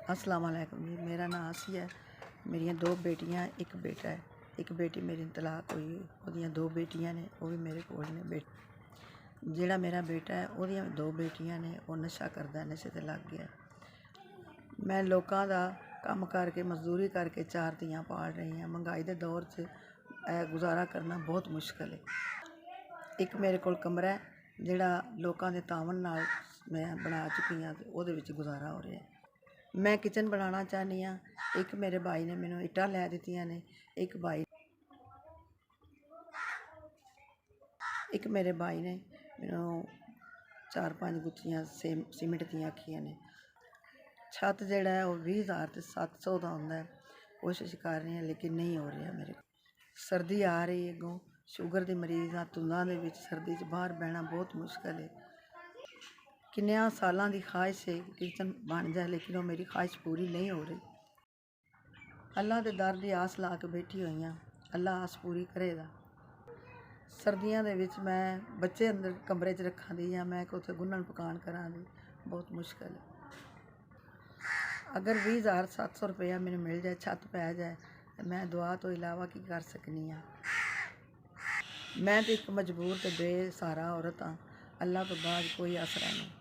अस्सलाम वालेकुम जी। मेरा नाम आसिया है। मेरिया दो बेटियां एक बेटा है। एक बेटी मेरी तलाक हुई, ओदियां दो बेटियां ने, वो भी मेरे कोल ने। जेड़ा मेरा बेटा है ओदियां दो बेटियां ने, वो नशा करदा, नशे ते लग गया। मैं लोकां दा कम करके मजदूरी करके चार धियां पाल रही हाँ। महंगाई के दौर च गुजारा करना बहुत मुश्किल है। एक मेरे कोल कमरा है जेड़ा लोकां दे तावन नाल मैं बना चुकी हाँ, तो ओहदे विच गुजारा हो रहा है। मैं किचन बनाना चाहनी हाँ। एक मेरे भाई ने मैनू इट्टां लै दित्तियां ने, एक मेरे भाई ने मैनू 4-5 गुत्थियां सीमेंट दियां आखियां ने। छत जेड़ा है वह 20,000 ते 700 का होंदा है। कोशिश कर रही हैं लेकिन नहीं हो रहा मेरे को। सर्दी आ रही है, अगों शुगर की मरीज़ हाँ। धुंदां दे विच सर्दी च बाहर बहना बहुत मुश्किल है। किन्नियां सालां दी ख्वाहिश है कि किचन बन जाए, लेकिन वो मेरी ख्वाहिश पूरी नहीं हो रही। अल्लाह के दर की आस ला के बैठी हुई हाँ, अल्लाह आस पूरी करेगा। सर्दियों के विच मैं बच्चे अंदर कमरे च रखा दी हाँ, मैं उत्थे गुन्नन पकान करा दी, बहुत मुश्किल है। अगर 20,700 रुपया मैंने मिल जाए, छत पै जाए, तो मैं दुआ तो इलावा की कर सकनी हाँ। मैं तो एक मजबूर ते बेसहारा औरत हाँ। अल्लाह तो बाद कोई आसरा नहीं।